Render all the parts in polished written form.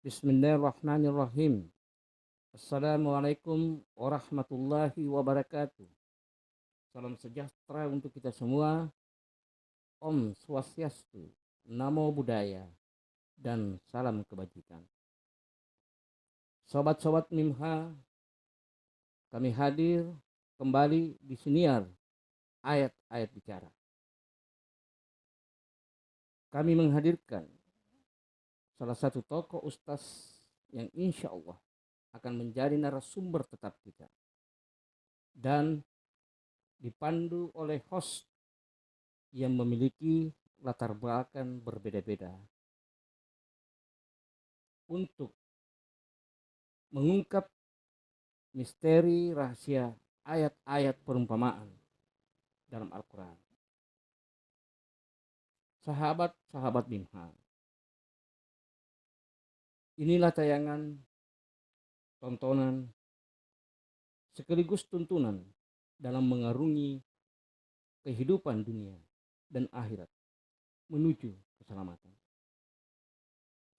Bismillahirrahmanirrahim. Assalamualaikum warahmatullahi wabarakatuh. Salam sejahtera untuk kita semua. Om Swastiastu, Namo Buddhaya, dan salam kebajikan. Sobat-sobat Mimha, kami hadir kembali di siniar ayat-ayat bicara. Kami menghadirkan salah satu tokoh ustaz yang insya Allah akan menjadi narasumber tetap kita dan dipandu oleh host yang memiliki latar belakang berbeda-beda untuk mengungkap misteri rahasia ayat-ayat perumpamaan dalam Al-Quran. Sahabat-sahabat Mimha, inilah tayangan tontonan sekaligus tuntunan dalam mengarungi kehidupan dunia dan akhirat menuju keselamatan.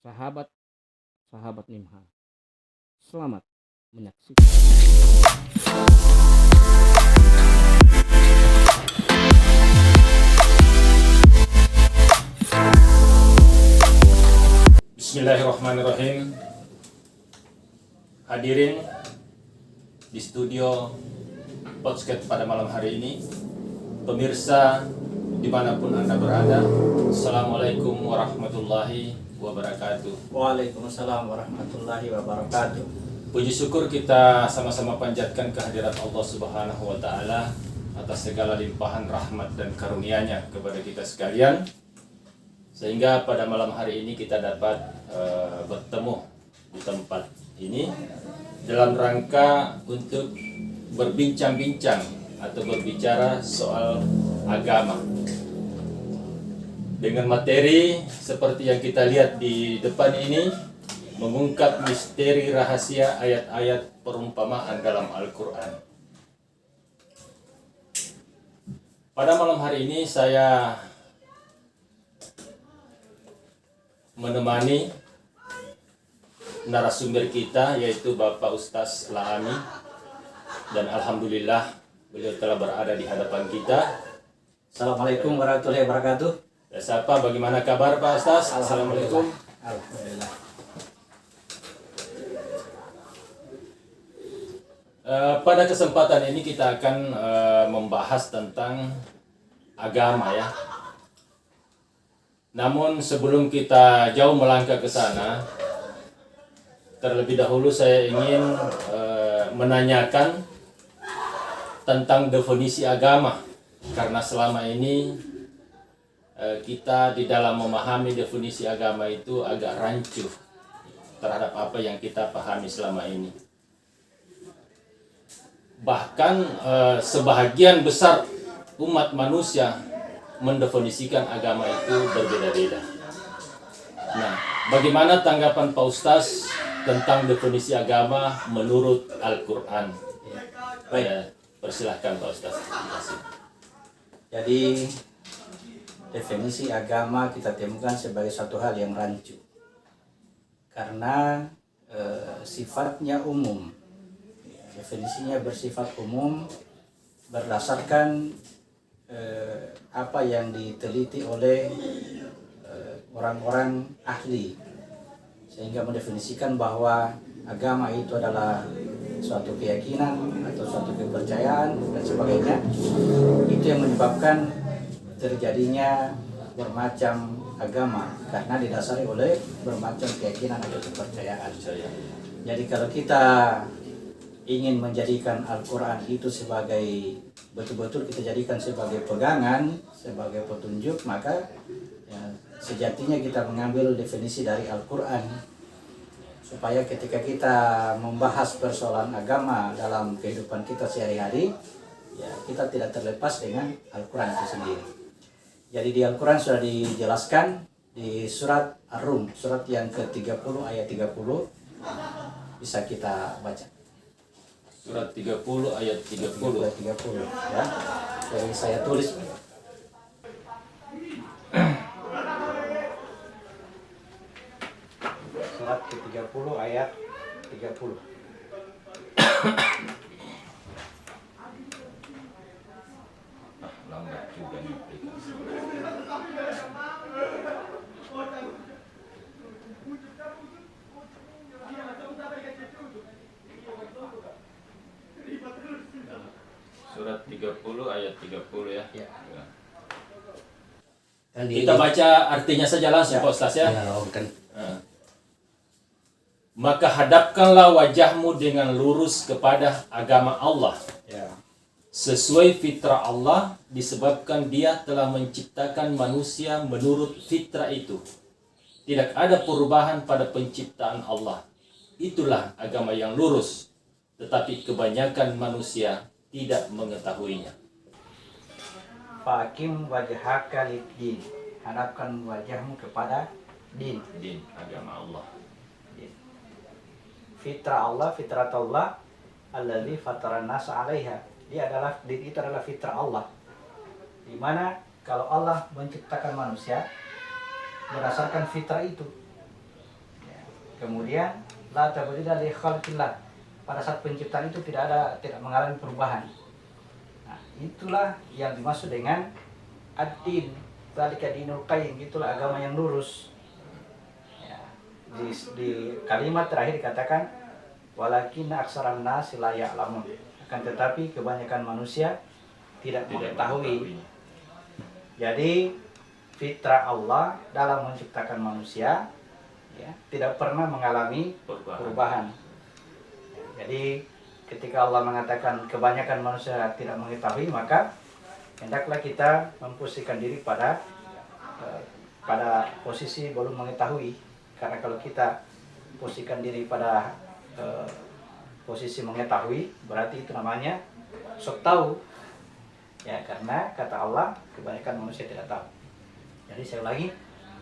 Sahabat-sahabat Mimha, selamat menyaksikan. Bismillahirrahmanirrahim. Hadirin di studio podcast pada malam hari ini, pemirsa dimanapun Anda berada, Assalamualaikum warahmatullahi wabarakatuh. Waalaikumsalam warahmatullahi wabarakatuh. Puji syukur kita sama-sama panjatkan kehadirat Allah Subhanahu wa Ta'ala atas segala limpahan rahmat dan karunia-Nya kepada kita sekalian, sehingga pada malam hari ini kita dapat bertemu di tempat ini dalam rangka untuk berbincang-bincang atau berbicara soal agama dengan materi seperti yang kita lihat di depan ini, mengungkap misteri rahasia ayat-ayat perumpamaan dalam Al-Quran. Pada malam hari ini saya menemani narasumber kita, yaitu Bapak Ustaz Laami, dan alhamdulillah beliau telah berada di hadapan kita. Assalamualaikum warahmatullahi wabarakatuh. Ya, siapa, bagaimana kabar Pak Ustaz? Assalamualaikum. Alhamdulillah. Pada kesempatan ini kita akan membahas tentang agama, ya. Namun sebelum kita jauh melangkah ke sana, terlebih dahulu saya ingin menanyakan tentang definisi agama, karena selama ini kita di dalam memahami definisi agama itu agak rancu terhadap apa yang kita pahami selama ini. Bahkan sebahagian besar umat manusia mendefinisikan agama itu berbeda-beda. Nah, bagaimana tanggapan Pak Ustaz tentang definisi agama menurut Al-Quran? Baik, persilahkan Pak Ustaz. Terima kasih. Jadi definisi agama kita temukan sebagai satu hal yang rancu karena sifatnya umum. Definisinya bersifat umum berdasarkan apa yang diteliti oleh orang-orang ahli, sehingga mendefinisikan bahwa agama itu adalah suatu keyakinan atau suatu kepercayaan dan sebagainya. Itu yang menyebabkan terjadinya bermacam agama karena didasari oleh bermacam keyakinan atau kepercayaan. Jadi kalau kita ingin menjadikan Al-Quran itu sebagai betul-betul kita jadikan sebagai pegangan, sebagai petunjuk, maka ya, sejatinya kita mengambil definisi dari Al-Quran supaya ketika kita membahas persoalan agama dalam kehidupan kita sehari-hari, ya kita tidak terlepas dengan Al-Quran itu sendiri. Jadi di Al-Quran sudah dijelaskan di surat Ar-Rum, surat yang ke-30 ayat 30, bisa kita baca. Surat 30 ayat 30. Ya. Jadi saya tulis. surat ke-30 ayat 30. Lambat juga nih aplikasi. Surat 30 ayat 30 ya. Ya. Ya. Dan Kita baca artinya saja langsung Pak Ustaz ya. kan. Nah. Maka hadapkanlah wajahmu dengan lurus kepada agama Allah Ya. sesuai fitrah Allah, disebabkan Dia telah menciptakan manusia menurut fitrah itu. Tidak ada perubahan pada penciptaan Allah. Itulah agama yang lurus, tetapi kebanyakan manusia tidak mengetahuinya. Fakim wajhaka lid-din. Hadapkan wajahmu kepada din. Din, agama Allah. Fitrah Allah, fitrat Allah alladzi fataran nas 'alaiha. Dia adalah din, itu adalah fitrah Allah. Di mana kalau Allah menciptakan manusia berdasarkan fitrah itu. Ya. Kemudian la tabdila li khalqillah. Pada saat penciptaan itu tidak mengalami perubahan. Nah, itulah yang dimaksud dengan ad-din, dzalika dinul qayyim, itulah agama yang lurus. Ya. Di kalimat terakhir dikatakan walakin aksaran nasi la ya'lamun. Akan tetapi kebanyakan manusia tidak mengetahui. Jadi fitrah Allah dalam menciptakan manusia ya, tidak pernah mengalami perubahan. Jadi ketika Allah mengatakan kebanyakan manusia tidak mengetahui, maka hendaklah kita memposisikan diri pada posisi belum mengetahui. Karena kalau kita posisikan diri pada posisi mengetahui, berarti itu namanya sok tahu. Ya, karena kata Allah kebanyakan manusia tidak tahu. Jadi saya ulangi,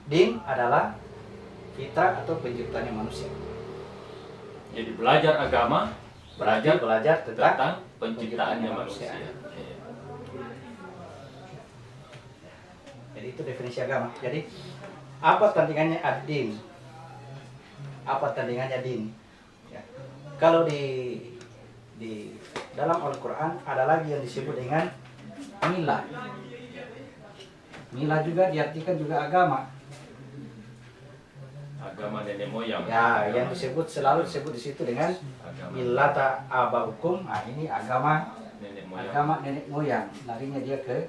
din adalah fitrah atau penciptanya manusia. Jadi belajar agama, belajar tentang penciptaannya manusia. Jadi itu definisi agama. Jadi apa tandingannya ad-din? Apa tandingannya din? Ya. Kalau di dalam Al-Quran ada lagi yang disebut dengan milah. Milah juga diartikan juga agama. Agama nenek moyang. Ya, yang selalu disebut di situ dengan millata abaukum. Nah, ini agama nenek moyang. Larinya dia ke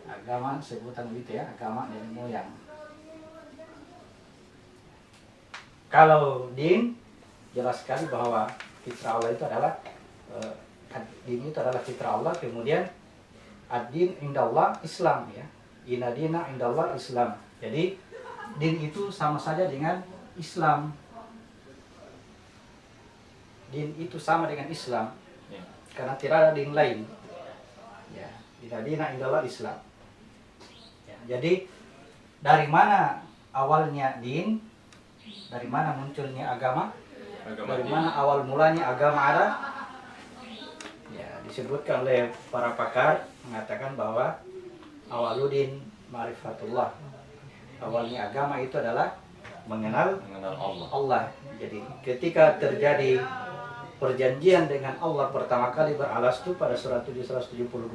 agama sebutan gitu ya, agama nenek moyang. Kalau din, jelas sekali bahwa fitrah Allah itu adalah din itu adalah fitrah Allah. Kemudian ad-din indallah Islam ya. Inna dina indallah Islam. Jadi din itu sama saja dengan Islam. Din itu sama dengan Islam. Ya. Karena tidak ada din lain. Ya, inna dina indallah Islam. Ya, jadi dari mana awalnya din? Dari mana munculnya agama? Dari mana awal mulanya agama ada? Ya, disebutkan oleh para pakar mengatakan bahwa awaludin ma'rifatullah. Awalnya agama itu adalah mengenal Allah. Jadi ketika terjadi perjanjian dengan Allah pertama kali beralastu pada surat 772,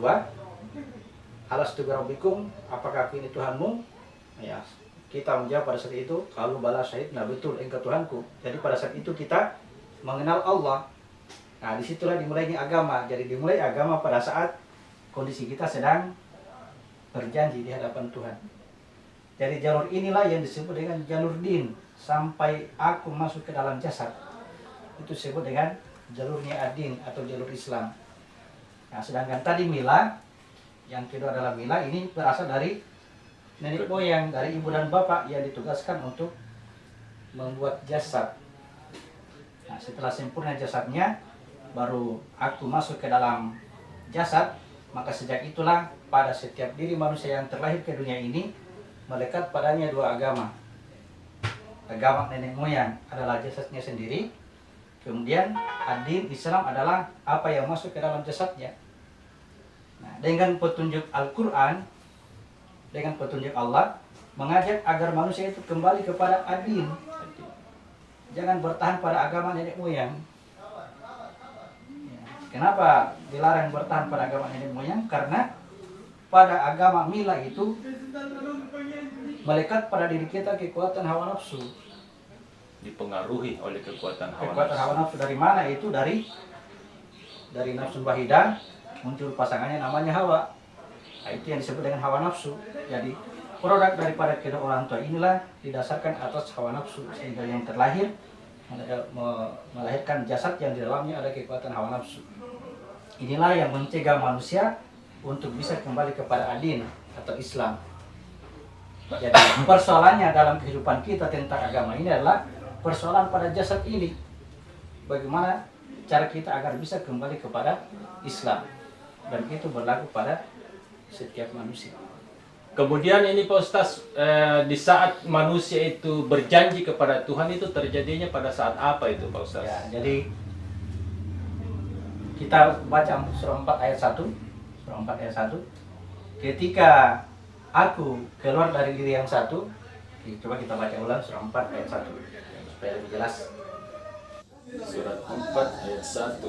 alastu birabbikum, apakah aku ini Tuhanmu? Ya, kita menjawab pada saat itu, kalau bala syahidna, betul engkau Tuhanku. Jadi pada saat itu kita mengenal Allah. Nah, disitulah dimulainya agama. Jadi dimulai agama pada saat kondisi kita sedang berjanji di hadapan Tuhan. Jadi jalur inilah yang disebut dengan jalur din. Sampai aku masuk ke dalam jasad, itu disebut dengan jalurnya ad-din atau jalur Islam. Nah, sedangkan tadi milah, yang kedua adalah milah, ini berasal dari nenek moyang, dari ibu dan bapak yang ditugaskan untuk membuat jasad. Nah, setelah sempurna jasadnya, baru aku masuk ke dalam jasad. Maka sejak itulah pada setiap diri manusia yang terlahir ke dunia ini melekat padanya dua agama. Agama nenek moyang adalah jasadnya sendiri. Kemudian ad-din Islam adalah apa yang masuk ke dalam jasadnya. Nah, dengan petunjuk Al-Quran, dengan petunjuk Allah, mengajak agar manusia itu kembali kepada ad-din. jangan bertahan pada agama nenek moyang. Ya. Kenapa dilarang bertahan pada agama nenek moyang? Karena pada agama mila itu melekat pada diri kita kekuatan hawa nafsu. Dipengaruhi oleh kekuatan hawa Kekuatan hawa nafsu dari mana? Itu dari nafsu bahidah muncul pasangannya namanya hawa. Nah, itu yang disebut dengan hawa nafsu. Jadi produk daripada kedua orang tua inilah didasarkan atas hawa nafsu, sehingga yang terlahir melahirkan jasad yang di dalamnya ada kekuatan hawa nafsu. Inilah yang mencegah manusia untuk bisa kembali kepada adin atau Islam. Jadi persoalannya dalam kehidupan kita tentang agama ini adalah persoalan pada jasad ini. Bagaimana cara kita agar bisa kembali kepada Islam, dan itu berlaku pada setiap manusia. Kemudian ini Pak Ustaz, di saat manusia itu berjanji kepada Tuhan itu terjadinya pada saat apa itu Pak Ustaz? Ya, jadi kita baca surah 4 ayat 1. Surah 4 ayat 1. Ketika aku keluar dari diri yang satu, coba kita baca ulang surah 4 ayat 1 supaya lebih jelas. Surat 4 ayat 1.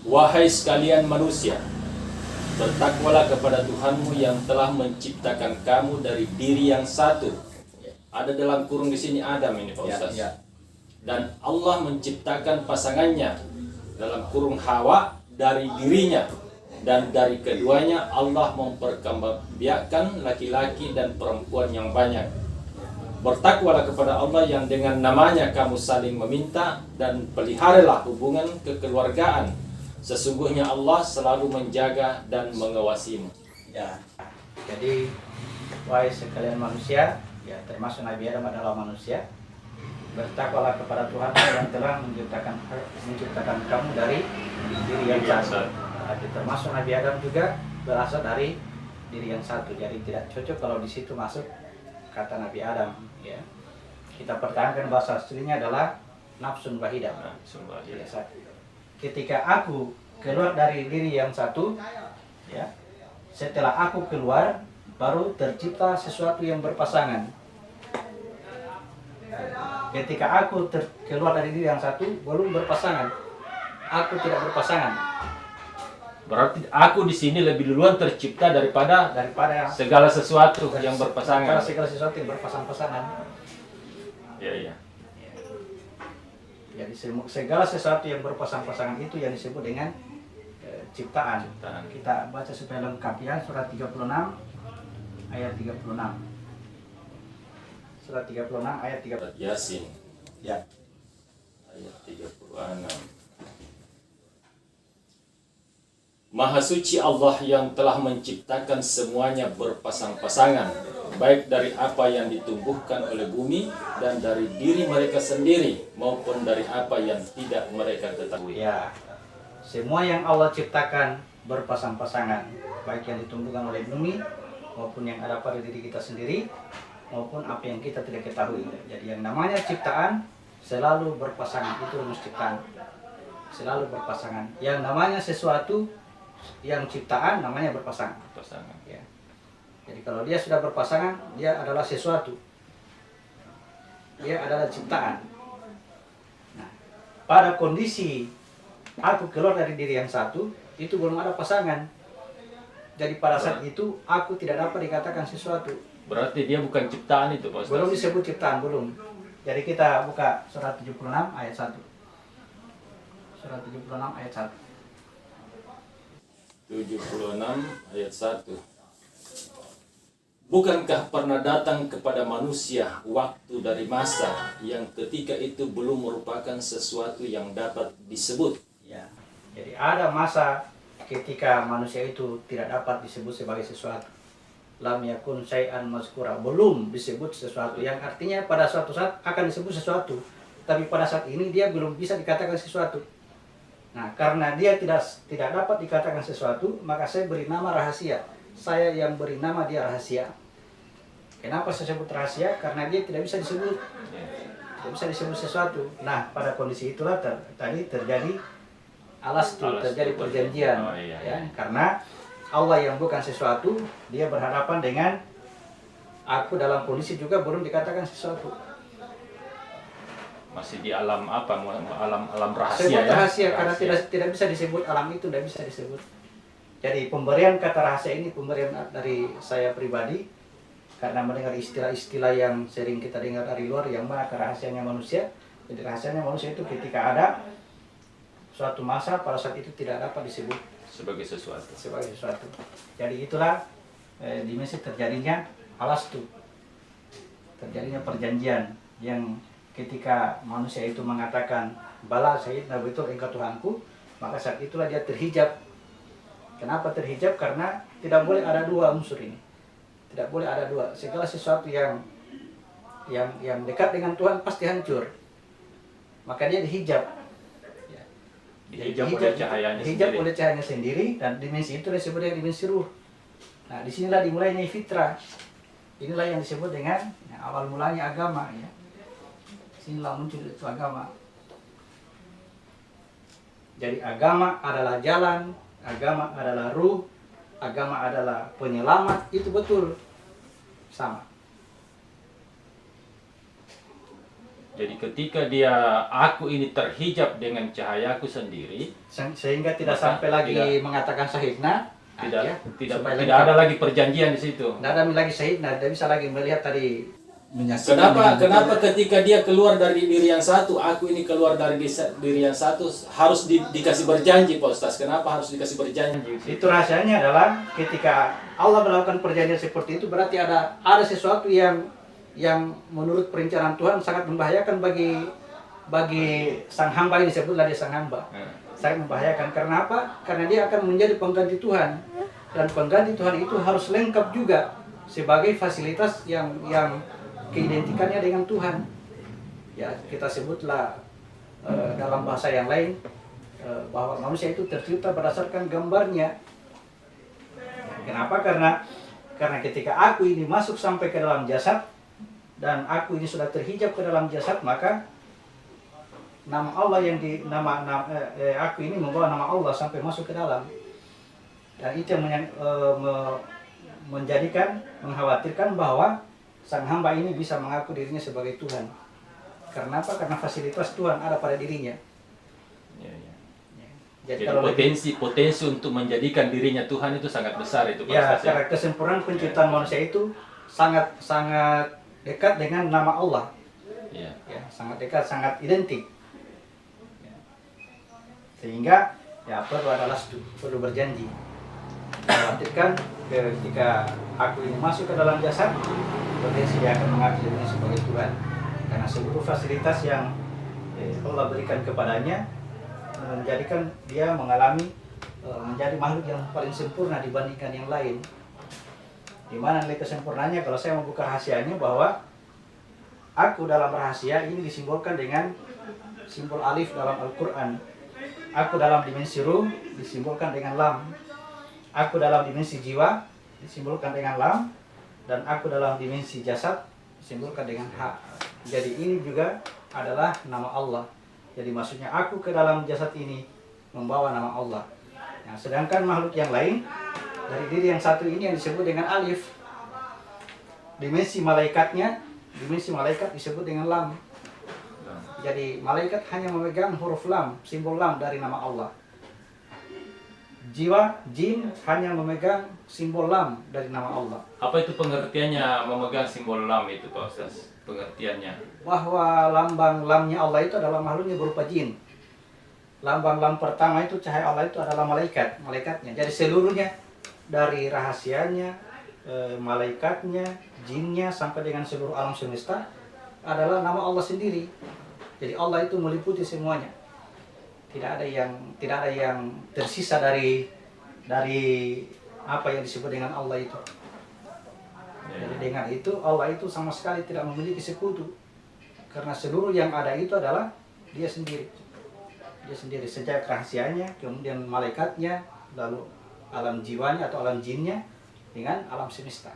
Wahai sekalian manusia, bertakwalah kepada Tuhanmu yang telah menciptakan kamu dari diri yang satu. Ada dalam kurung di sini Adam ini Pak Ustaz. Ya. Dan Allah menciptakan pasangannya dalam kurung Hawa dari dirinya, dan dari keduanya Allah memperkembangbiakkan laki-laki dan perempuan yang banyak. Bertakwalah kepada Allah yang dengan namanya kamu saling meminta, dan peliharalah hubungan kekeluargaan. Sesungguhnya Allah selalu menjaga dan mengawasimu. Ya. Jadi wahai sekalian manusia, ya termasuk Nabi Adam adalah manusia, bertakwalah kepada Tuhan yang telah menciptakan kamu dari diri yang satu. Termasuk Nabi Adam juga berasal dari diri yang satu. Jadi tidak cocok kalau di situ masuk kata Nabi Adam. Ya. Kita pertahankan bahasa aslinya adalah nafsun bahidah. Ketika aku keluar dari diri yang satu, ya, setelah aku keluar baru tercipta sesuatu yang berpasangan. Ketika aku keluar dari diri yang satu belum berpasangan, aku tidak berpasangan. Berarti aku di sini lebih duluan tercipta daripada segala sesuatu yang berpasangan. Segala sesuatu yang berpasang-pasangan. Iya. Jadi segala sesuatu yang berpasang-pasangan itu yang disebut dengan ciptaan. Kita baca supaya lengkap ya, surat 36 ayat 36. Surat 36 ayat 36. Yasin. Ya. Ayat 36. Maha suci Allah yang telah menciptakan semuanya berpasang-pasangan, baik dari apa yang ditumbuhkan oleh bumi dan dari diri mereka sendiri, maupun dari apa yang tidak mereka ketahui. Ya, semua yang Allah ciptakan berpasang-pasangan, baik yang ditumbuhkan oleh bumi maupun yang ada pada diri kita sendiri, maupun apa yang kita tidak ketahui. Jadi yang namanya ciptaan selalu berpasangan, itu rumus ciptaan. Selalu berpasangan. Yang namanya sesuatu yang ciptaan namanya berpasangan. Ya. Jadi kalau dia sudah berpasangan, dia adalah sesuatu. Dia adalah ciptaan. Nah, pada kondisi aku keluar dari diri yang satu, itu belum ada pasangan. Jadi pada saat itu aku tidak dapat dikatakan sesuatu. Berarti dia bukan ciptaan itu, Pak Ustaz? Belum disebut ciptaan, belum. Jadi kita buka surat 76 ayat 1. Surat 76 ayat 1. 76 ayat 1. Bukankah pernah datang kepada manusia waktu dari masa yang ketika itu belum merupakan sesuatu yang dapat disebut? Ya. Jadi ada masa ketika manusia itu tidak dapat disebut sebagai sesuatu. Lam yakun syai'an mazkura, belum disebut sesuatu, yang artinya pada suatu saat akan disebut sesuatu, tapi pada saat ini dia belum bisa dikatakan sesuatu. Nah, karena dia tidak dapat dikatakan sesuatu, maka saya beri nama rahasia. Saya yang beri nama dia rahasia. Kenapa saya sebut rahasia? Karena dia tidak bisa disebut. Tidak bisa disebut sesuatu. Nah, pada kondisi itulah tadi terjadi terjadi perjanjian. Oh, iya. Ya, karena Allah yang bukan sesuatu, dia berhadapan dengan aku dalam kondisi juga belum dikatakan sesuatu. Masih di alam apa? Alam rahasia Sebut ya. rahasia karena tidak bisa disebut, alam itu tidak bisa disebut. Jadi pemberian kata rahasia ini pemberian dari saya pribadi karena mendengar istilah-istilah yang sering kita dengar dari luar yang mana kerahasiaannya manusia. Jadi rahasianya manusia itu ketika ada suatu masa pada saat itu tidak dapat disebut sebagai sesuatu. Jadi itulah dimensi terjadinya alastu, terjadinya perjanjian yang ketika manusia itu mengatakan bala Sayyidina betul engkau Tuhanku, maka saat itulah dia terhijab. Kenapa terhijab? Karena tidak boleh ada dua unsur ini, tidak boleh ada dua. Segala sesuatu yang dekat dengan Tuhan pasti hancur, maka dia dihijab. Dihijab oleh cahayanya dihijab sendiri. oleh cahayanya sendiri, dan dimensi itu disebut dengan dimensi ruh. Nah, disinilah dimulainya fitrah. Inilah yang disebut dengan awal mulanya agama. Ya. Disinilah muncul itu agama. Jadi agama adalah jalan, agama adalah ruh, agama adalah penyelamat, itu betul sama. Jadi ketika aku ini terhijab dengan cahayaku sendiri, Sehingga tidak maka sampai lagi tidak- mengatakan syahidna. tidak supaya tidak lengkap. ada lagi perjanjian di situ. Tidak ada lagi syahidna, tidak bisa lagi melihat tadi menyaksikan. Kenapa ketika dia keluar dari diri yang satu, aku ini keluar dari diri yang satu, harus dikasih berjanji, Pak Ustaz? Kenapa harus dikasih berjanji? Itu rahasianya adalah ketika Allah melakukan perjanjian seperti itu berarti ada sesuatu yang menurut perencanaan Tuhan sangat membahayakan bagi sang hamba ini, sebutlah dia sang hamba. Sangat membahayakan. Karena apa? Karena dia akan menjadi pengganti Tuhan, dan pengganti Tuhan itu harus lengkap juga sebagai fasilitas yang keidentikannya dengan Tuhan. Ya, kita sebutlah dalam bahasa yang lain bahwa manusia itu tercipta berdasarkan gambarnya. Kenapa? Karena ketika aku ini masuk sampai ke dalam jasad dan aku ini sudah terhijab ke dalam jasad, maka nama Allah yang aku ini membawa nama Allah sampai masuk ke dalam. Dan itu yang mengkhawatirkan bahwa sang hamba ini bisa mengaku dirinya sebagai Tuhan. Karena apa? Karena fasilitas Tuhan ada pada dirinya. Ya, ya. Jadi Jadi potensi untuk menjadikan dirinya Tuhan itu sangat besar itu, Pak ya, Ustaz, ya. karena kesempurnaan penciptaan manusia itu sangat dekat dengan nama Allah. Ya. Ya, sangat dekat, sangat identik. Ya. Sehingga ya perlu berjanji. Khawatirkan ketika aku ini masuk ke dalam jasad, potensi dia akan mengaku dirinya sebagai Tuhan. Karena seluruh fasilitas yang Allah berikan kepadanya menjadikan dia mengalami menjadi makhluk yang paling sempurna dibandingkan yang lain. Di mana nilai kesempurnaannya? Kalau saya membuka rahasianya bahwa aku dalam rahasia ini disimbolkan dengan simbol alif dalam Al-Quran. Aku dalam dimensi ruh disimbolkan dengan lam. Aku dalam dimensi jiwa disimbolkan dengan lam. Dan aku dalam dimensi jasad disimbolkan dengan ha. Jadi ini juga adalah nama Allah. Jadi maksudnya aku ke dalam jasad ini membawa nama Allah. Nah, sedangkan makhluk yang lain dari diri yang satu ini yang disebut dengan alif. Dimensi malaikat disebut dengan lam. Jadi malaikat hanya memegang huruf lam, simbol lam dari nama Allah. Jin hanya memegang simbol lam dari nama Allah. Apa itu pengertiannya memegang simbol lam itu, Pak Ustaz? Pengertiannya Bahwa lambang lamnya Allah itu adalah makhluknya berupa jin. Lambang lam pertama itu cahaya Allah itu adalah malaikatnya. Jadi seluruhnya dari rahasianya, malaikatnya, jinnya sampai dengan seluruh alam semesta adalah nama Allah sendiri. Jadi Allah itu meliputi semuanya. Tidak ada yang tersisa dari apa yang disebut dengan Allah itu. Jadi dengan itu Allah itu sama sekali tidak memiliki sekutu. Karena seluruh yang ada itu adalah dia sendiri. Dia sendiri sejak rahasianya, kemudian malaikatnya, lalu alam jiwanya atau alam jinnya dengan alam semesta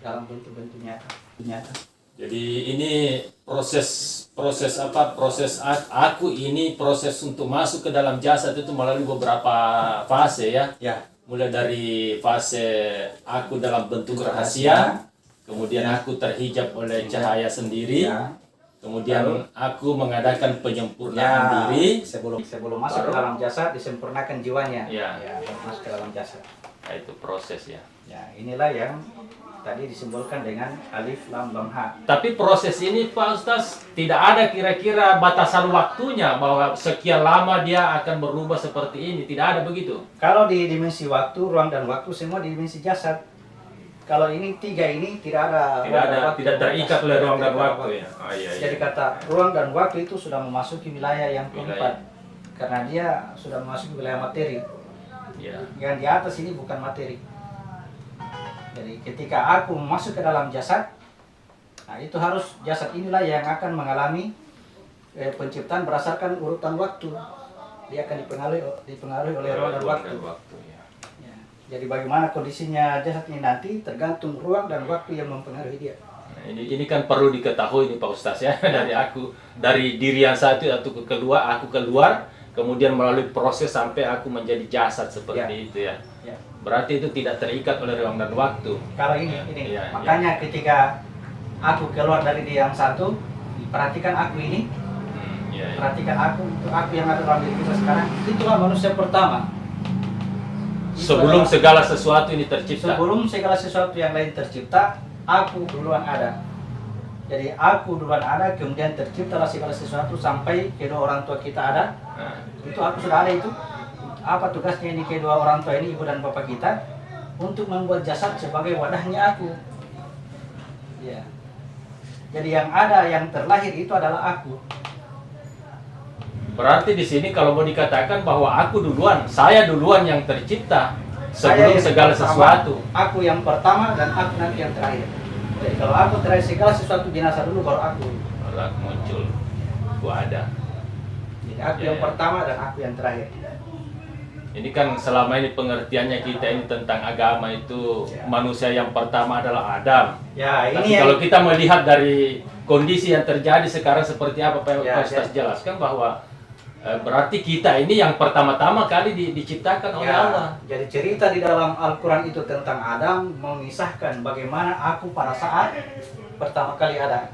dalam bentuk-bentuk nyata. Jadi ini proses aku ini proses untuk masuk ke dalam jasad itu melalui beberapa fase ya. Ya. Mulai dari fase aku dalam bentuk rahasia, kemudian aku terhijab oleh cahaya sendiri, Ya. kemudian aku mengadakan penyempurnaan diri. Sebelum masuk ke dalam jasad disempurnakan jiwanya. Ya. Baru masuk ke dalam jasad. Nah, itu proses ya. Ya, inilah yang tadi disimbolkan dengan alif lam lam ha. Tapi proses ini Pak Ustaz tidak ada kira-kira batasan waktunya bahwa sekian lama dia akan berubah seperti ini, tidak ada begitu. Kalau di dimensi waktu, ruang dan waktu semua di dimensi jasad. Kalau ini tiga ini tidak ada Tidak terikat oleh ruang dan waktu ya. Oh, iya, iya. Jadi kata ruang dan waktu itu sudah memasuki wilayah yang keempat. Karena dia sudah memasuki wilayah materi. Ya. Yang di atas ini bukan materi. Jadi ketika aku masuk ke dalam jasad, nah itu harus jasad inilah yang akan mengalami penciptaan berdasarkan urutan waktu. Dia akan dipengaruhi oleh ruang dan waktu. Ya. Ya. Jadi bagaimana kondisinya jasad ini nanti tergantung ruang dan waktu yang mempengaruhi dia. Nah, ini kan perlu diketahui nih Pak Ustaz ya dari diri yang satu aku keluar, kemudian melalui proses sampai aku menjadi jasad seperti itu ya. Ya. Berarti itu tidak terikat oleh ruang dan waktu. Kalau ini, Ya, makanya ketika aku keluar dari dia yang satu, perhatikan aku ini, Ya. perhatikan aku, itu aku yang ada dalam diri kita sekarang, itulah manusia pertama. Sebelum segala sesuatu ini tercipta. Sebelum segala sesuatu yang lain tercipta, aku duluan ada. Jadi aku duluan ada, kemudian terciptalah segala sesuatu sampai kedua orang tua kita ada. Nah, Itu aku sudah ada itu. Apa tugasnya ini kedua orang tua ini, ibu dan bapak kita, untuk membuat jasad sebagai wadahnya aku. Ya. Jadi yang ada, yang terlahir itu adalah aku. berarti di sini kalau mau dikatakan bahwa aku duluan, saya duluan yang tercipta Saya sebelum yang segala pertama, sesuatu. Aku yang pertama dan aku nanti yang terakhir. Jadi kalau aku terakhir segala sesuatu binasa dulu baru aku. Baru aku muncul, aku ada. Jadi aku Ya, yang ya. pertama dan aku yang terakhir. Ini kan selama ini pengertiannya kita ini tentang agama itu Ya. manusia yang pertama adalah Adam. Ya, Tapi ini kalau kita melihat dari kondisi yang terjadi sekarang seperti apa Pak Ya, Ustaz ya. jelaskan bahwa berarti kita ini yang pertama-tama kali diciptakan oleh ya, Allah. jadi cerita di dalam Al-Quran itu tentang Adam mengisahkan bagaimana aku pada saat pertama kali ada.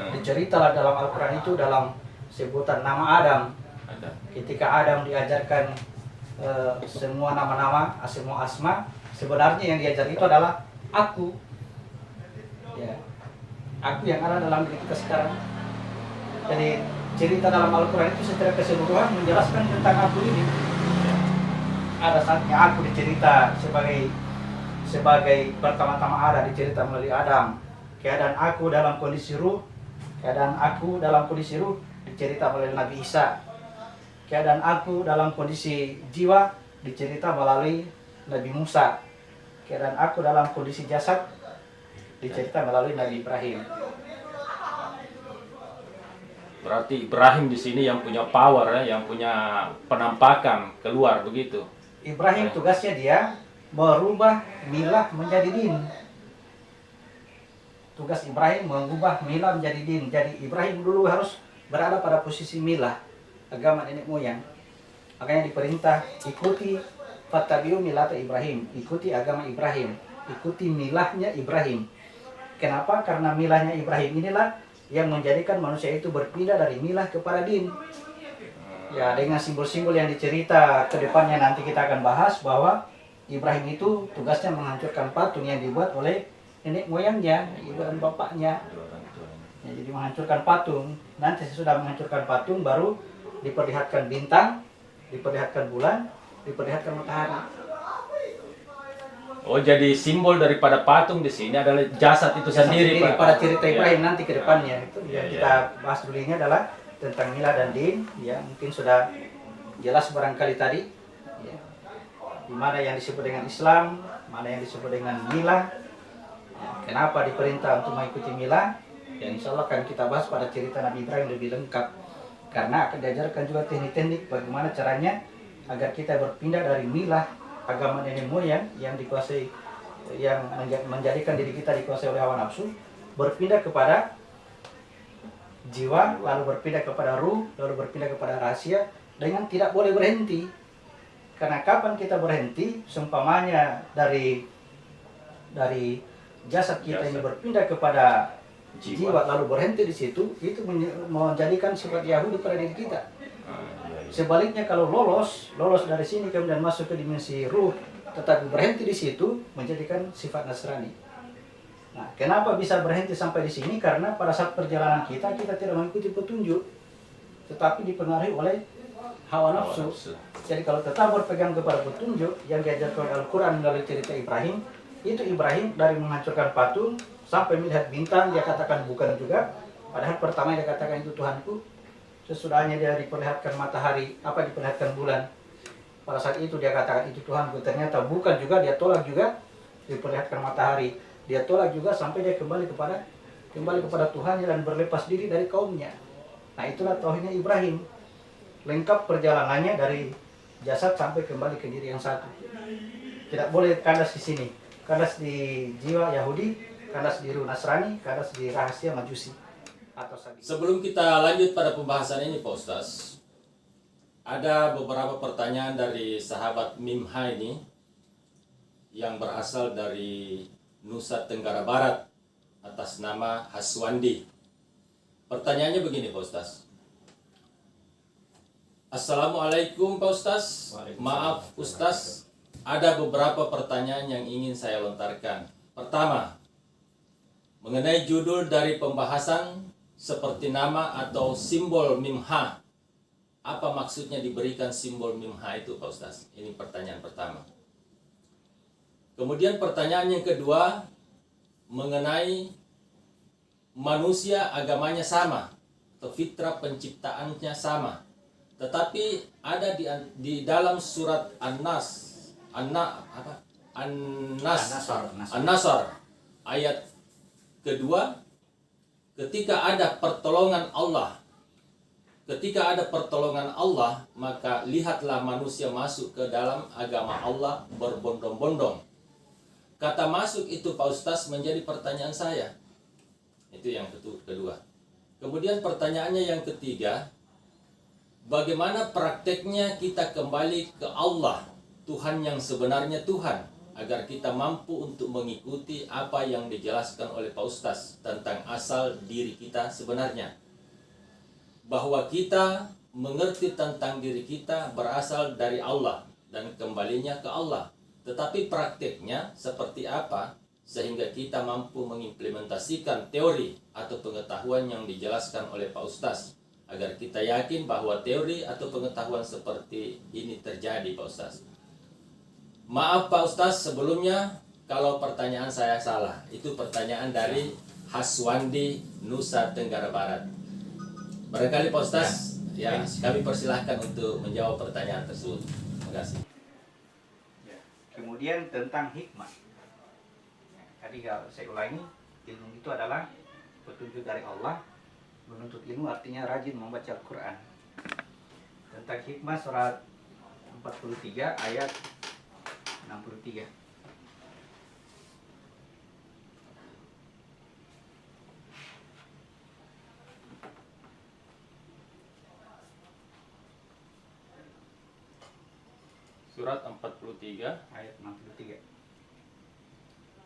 Diceritalah dalam Al-Quran itu dalam sebutan nama Adam. Ada. Ketika Adam diajarkan semua nama-nama, semua asma, sebenarnya yang diajar itu adalah aku. Ya, aku yang ada dalam diri kita sekarang. Jadi cerita dalam Al-Quran itu secara keseluruhan menjelaskan tentang aku ini. Ada saatnya aku dicerita sebagai pertama-tama ada dicerita melalui Adam. Keadaan aku dalam kondisi ruh, dicerita melalui Nabi Isa. Keadaan aku dalam kondisi jiwa dicerita melalui Nabi Musa. Keadaan aku dalam kondisi jasad dicerita melalui Nabi Ibrahim. Berarti Ibrahim di sini yang punya power ya, yang punya penampakan keluar begitu. Ibrahim tugasnya dia merubah milah menjadi din. Tugas Ibrahim mengubah milah menjadi din. Jadi Ibrahim dulu harus berada pada posisi milah, agama nenek moyang. Makanya diperintah ikuti fattabi'u millata Ibrahim, ikuti agama Ibrahim, ikuti milahnya Ibrahim. Kenapa? Karena milahnya Ibrahim inilah yang menjadikan manusia itu berpindah dari milah kepada din. Ya, dengan simbol-simbol yang dicerita ke depannya nanti kita akan bahas bahwa Ibrahim itu tugasnya menghancurkan patung yang dibuat oleh nenek moyangnya, ibu dan bapaknya. Ya, jadi menghancurkan patung. Nanti sesudah menghancurkan patung baru diperlihatkan bintang, diperlihatkan bulan, diperlihatkan matahari. Oh, jadi simbol daripada patung di sini adalah jasad itu sendiri, Pak. Pada cerita Ya. Ibrahim nanti ke depannya itu Ya, yang ya. kita bahas dulu ini adalah tentang milah dan din. Ya, mungkin sudah jelas barangkali tadi. Ya. Di mana yang disebut dengan Islam, mana yang disebut dengan milah. Ya, kenapa diperintah untuk mengikuti milah? Ya, insya Allah akan kita bahas pada cerita Nabi Ibrahim lebih lengkap. Karena akan diajarkan juga teknik-teknik bagaimana caranya agar kita berpindah dari milah agama nenek moyang yang dikuasai, yang menjadikan diri kita dikuasai oleh hawa nafsu, berpindah kepada jiwa, lalu berpindah kepada ruh, lalu berpindah kepada rahasia dengan tidak boleh berhenti. Karena kapan kita berhenti, seumpamanya dari jasad kita ini Jasad. berpindah kepada Jiwa. jiwa lalu berhenti di situ, itu menjadikan sifat Yahudi pada diri kita. Iya. Sebaliknya kalau lolos dari sini kemudian masuk ke dimensi ruh, tetapi berhenti di situ menjadikan sifat Nasrani. Nah, kenapa bisa berhenti sampai di sini? Karena pada saat perjalanan kita tidak mengikuti petunjuk, tetapi dipengaruhi oleh hawa nafsu. Jadi kalau tetap berpegang kepada petunjuk yang diajarkan Al-Quran melalui cerita Ibrahim, itu Ibrahim dari menghancurkan patung sampai melihat bintang, dia katakan bukan juga. Padahal pertama dia katakan itu Tuhanku. Sesudahnya dia diperlihatkan matahari, diperlihatkan bulan. Pada saat itu dia katakan itu Tuhanku. Ternyata bukan juga, dia tolak juga. Diperlihatkan matahari, dia tolak juga sampai dia kembali kepada Tuhannya dan berlepas diri dari kaumnya. Nah, itulah tauhidnya Ibrahim. Lengkap perjalanannya dari jasad sampai kembali ke diri yang satu. Tidak boleh kandas di sini. Kandas di jiwa Yahudi, kandas di ruh Nasrani, kandas di rahasia Majusi. Sebelum kita lanjut pada pembahasan ini Pak Ustaz, ada beberapa pertanyaan dari sahabat Mimha ini yang berasal dari Nusa Tenggara Barat atas nama Haswandi. Pertanyaannya begini Pak Ustaz. Assalamualaikum Pak Ustaz. Maaf Ustaz, ada beberapa pertanyaan yang ingin saya lontarkan. Pertama, mengenai judul dari pembahasan seperti nama atau simbol Mimha. Apa maksudnya diberikan simbol Mimha itu Pak Ustaz? Ini pertanyaan pertama. Kemudian pertanyaan yang kedua, mengenai manusia agamanya sama atau fitrah penciptaannya sama. Tetapi ada di dalam surat An-Nasr ayat kedua, ketika ada pertolongan Allah, maka lihatlah manusia masuk ke dalam agama Allah berbondong-bondong. Kata masuk itu Pak Ustaz menjadi pertanyaan saya. Itu yang kedua. Kemudian pertanyaannya yang ketiga, bagaimana prakteknya kita kembali ke Allah, Tuhan yang sebenarnya Tuhan, agar kita mampu untuk mengikuti apa yang dijelaskan oleh Pak Ustaz tentang asal diri kita sebenarnya. Bahwa kita mengerti tentang diri kita berasal dari Allah dan kembalinya ke Allah. Tetapi prakteknya seperti apa sehingga kita mampu mengimplementasikan teori atau pengetahuan yang dijelaskan oleh Pak Ustaz, agar kita yakin bahwa teori atau pengetahuan seperti ini terjadi Pak Ustaz. Maaf Pak Ustaz sebelumnya kalau pertanyaan saya salah. Itu pertanyaan dari Haswandi, Nusa Tenggara Barat. Barangkali Pak Ustaz, ya kami persilahkan untuk menjawab pertanyaan tersebut. Terima kasih. Kemudian tentang hikmah. Tadi kalau saya ulangi, ilmu itu adalah petunjuk dari Allah. Menuntut ilmu artinya rajin membaca Al-Quran. Tentang hikmah surat 43 ayat 63. Surat 43 Ayat 63.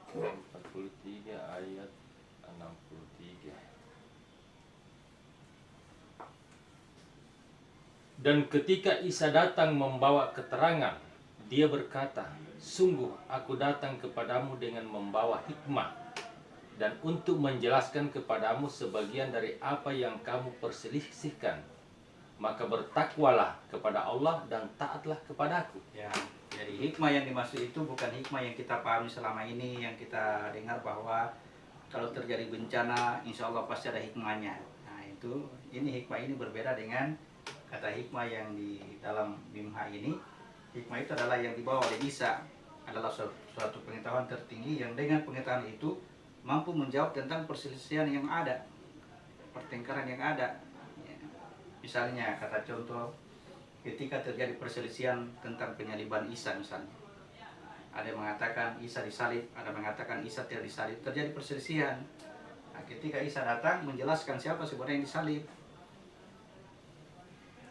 43 ayat 63. Dan ketika Isa datang membawa keterangan, dia berkata, sungguh aku datang kepadamu dengan membawa hikmah dan untuk menjelaskan kepadamu sebagian dari apa yang kamu perselisihkan. Maka bertakwalah kepada Allah dan taatlah kepadaku. Ya, jadi hikmah yang dimaksud itu bukan hikmah yang kita pahami selama ini, yang kita dengar bahwa kalau terjadi bencana, insya Allah pasti ada hikmahnya. Nah ini hikmah ini berbeda dengan kata hikmah yang di dalam Mimha ini. Hikmah itu adalah yang dibawa oleh Isa, adalah suatu pengetahuan tertinggi yang dengan pengetahuan itu mampu menjawab tentang perselisihan yang ada, pertengkaran yang ada. Misalnya kata contoh, ketika terjadi perselisihan tentang penyaliban Isa misalnya, ada yang mengatakan Isa disalib, ada yang mengatakan Isa tidak disalib, terjadi perselisihan. Nah, ketika Isa datang menjelaskan siapa sebenarnya yang disalib.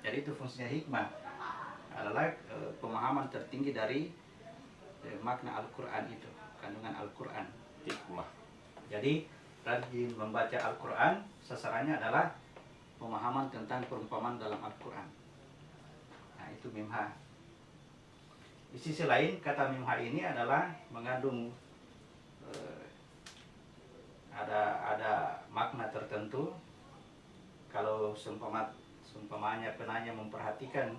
Jadi itu fungsinya hikmah, adalah pemahaman tertinggi dari makna Al-Quran itu, kandungan Al-Quran. Hikmah. Jadi rajin membaca Al-Quran sasarannya adalah pemahaman tentang perumpamaan dalam Al-Quran. Nah, itu mim ha. Di sisi lain kata mim ha ini adalah mengandung ada makna tertentu. Kalau seumpamanya penanya memperhatikan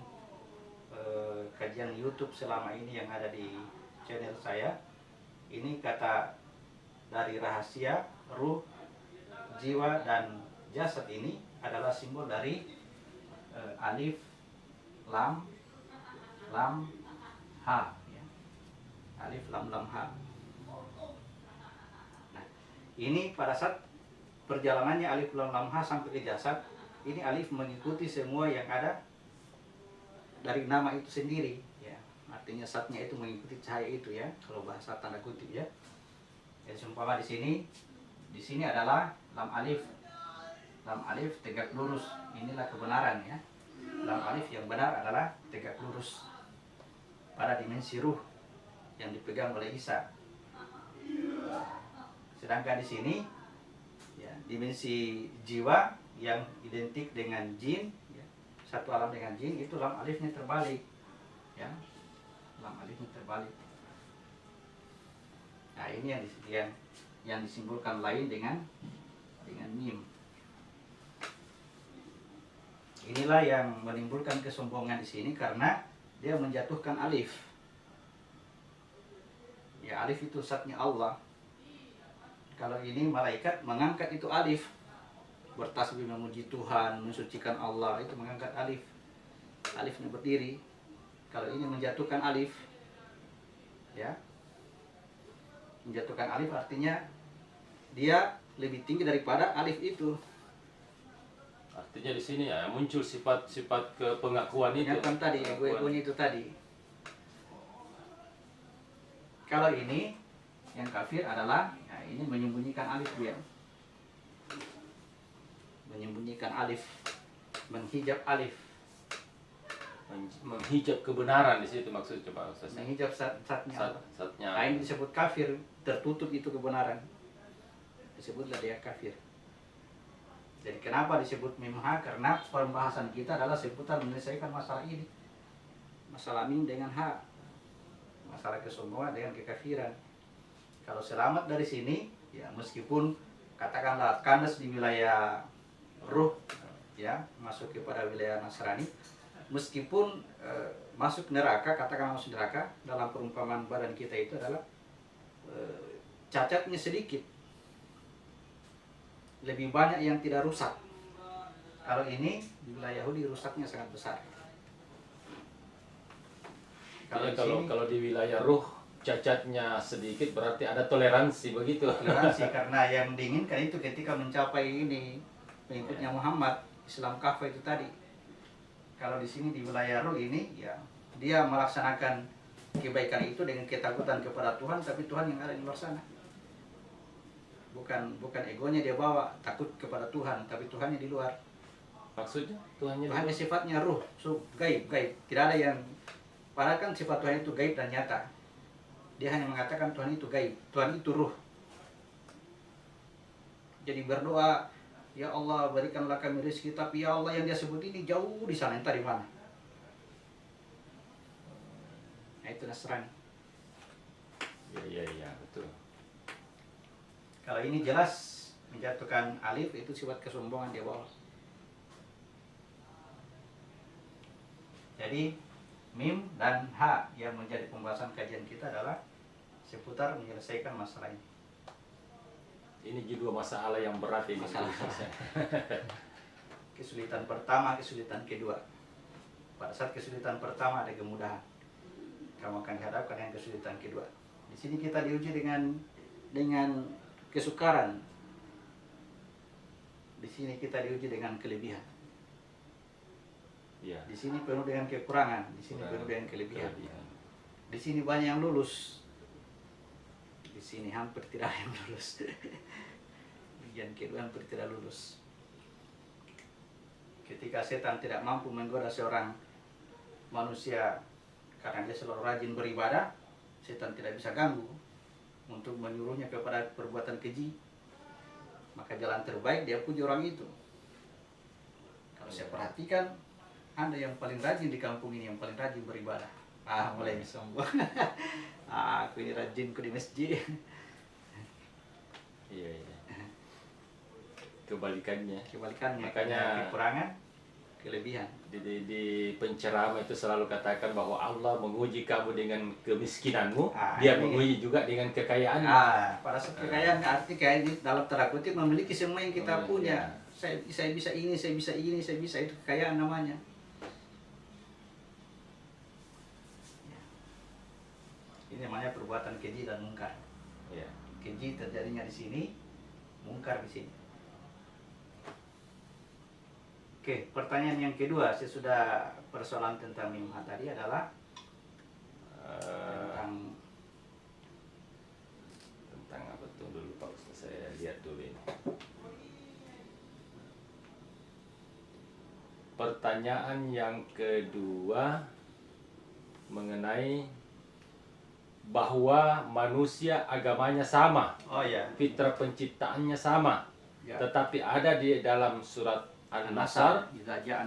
kajian YouTube selama ini yang ada di channel saya, ini kata dari rahasia, ruh, jiwa, dan jasad ini adalah simbol dari alif, lam, ha, ya. Alif, lam, ha. Nah, ini pada saat perjalanannya alif, lam, ha sampai ke jasad, ini alif mengikuti semua yang ada dari nama itu sendiri, ya. Artinya satnya itu mengikuti cahaya itu, ya. Kalau bahasa tanda kutip, ya. Jadi seumpama di sini adalah lam alif tegak lurus, inilah kebenaran, ya. Lam alif yang benar adalah tegak lurus pada dimensi ruh yang dipegang oleh Isa. Sedangkan di sini, ya, dimensi jiwa yang identik dengan jin, ya, satu alam dengan jin, itu lam alifnya terbalik, ya. Lam alifnya terbalik. Nah, ini yang disimbolkan lain dengan mim. Inilah yang menimbulkan kesombongan di sini karena dia menjatuhkan alif. Ya, alif itu zatnya Allah. Kalau ini malaikat mengangkat itu alif, bertasbih memuji Tuhan, mensucikan Allah, itu mengangkat alif. Alifnya berdiri. Kalau ini menjatuhkan alif, ya, menjatuhkan alif artinya dia lebih tinggi daripada alif itu. Artinya di sini ya muncul sifat-sifat kepengakuan itu. Yang kan tadi, ego-egonya itu tadi. Kalau ini yang kafir adalah, ya, ini menyembunyikan alif dia. Menyembunyikan alif, menghijab alif. Menghijab kebenaran di situ maksud, coba Ustaz. Menghijab zatnya Allah. Zatnya. Nah, ini disebut kafir, tertutup itu kebenaran. Disebutlah dia kafir. Jadi kenapa disebut mim ha? Karena pembahasan kita adalah seputar menyelesaikan masalah ini. Masalah mim dengan ha. Masalah kesombongan dengan kekafiran. Kalau selamat dari sini, ya meskipun katakanlah kandas di wilayah ruh, ya, masuk kepada wilayah Nasrani, meskipun masuk neraka, katakanlah masuk neraka, dalam perumpamaan badan kita itu adalah cacatnya sedikit, lebih banyak yang tidak rusak. Kalau ini di wilayah Yahudi rusaknya sangat besar. Kalau di wilayah ruh cacatnya sedikit berarti ada toleransi begitu. Toleransi karena yang diinginkan itu ketika mencapai ini pengikutnya Muhammad, Islam kafah itu tadi. Kalau di sini di wilayah ruh ini, ya, dia melaksanakan kebaikan itu dengan ketakutan kepada Tuhan, tapi Tuhan yang ada di luar sana. Bukan egonya dia bawa, takut kepada Tuhan, tapi Tuhannya di luar. Maksudnya Tuhannya Sifatnya ruh, gaib. Tidak ada yang, padahal kan sifat Tuhan itu gaib dan nyata. Dia hanya mengatakan Tuhan itu gaib, Tuhan itu ruh. Jadi berdoa, ya Allah berikanlah kami rezeki, tapi ya Allah yang dia sebut ini jauh di sana, entah di mana. Nah, itu Nasrani. Iya, betul. Kalau ini jelas menjatuhkan alif, itu sifat kesombongan dia bawa. Jadi mim dan ha yang menjadi pembahasan kajian kita adalah seputar menyelesaikan masalah ini. Ini juga masalah yang berat ini. Kesulitan pertama, kesulitan kedua. Pada saat kesulitan pertama ada kemudahan, kamu akan dihadapkan dengan kesulitan kedua. Di sini kita diuji dengan kesukaran. Di sini kita diuji dengan kelebihan. Ya. Di sini penuh dengan kekurangan, di sini penuh dengan kelebihan. Di sini banyak yang lulus. Di sini hampir tidak ada yang lulus. Ujian kedua hampir tidak lulus. Ketika setan tidak mampu menggoda seorang manusia karena dia selalu rajin beribadah, setan tidak bisa ganggu untuk menyuruhnya kepada perbuatan keji, maka jalan terbaik dia puji orang itu. Kalau saya perhatikan, Anda yang paling rajin di kampung ini, yang paling rajin beribadah. Mulai sombong. Aku ini rajin di masjid. Iya. Kebalikannya. Makanya kekurangan, kelebihan. Di penceramah itu selalu katakan bahwa Allah menguji kamu dengan kemiskinanmu, ini. Dia menguji juga dengan kekayaanmu. Pada saat kekayaan arti kayak dalam tanda kutip memiliki semua yang kita punya. Saya bisa ini, saya bisa ini, saya bisa itu, kekayaan namanya. Ini namanya perbuatan keji dan mungkar. Ya. Keji terjadinya di sini, mungkar di sini. Oke, pertanyaan yang kedua, saya sudah persoalan tentang mimha tadi adalah tentang apa tuh dulu Pak Ustaz, saya lihat dulu ini. Pertanyaan yang kedua mengenai bahwa manusia agamanya sama, oh ya, fitrah penciptaannya sama, ya. Tetapi ada di dalam surat An-Nasr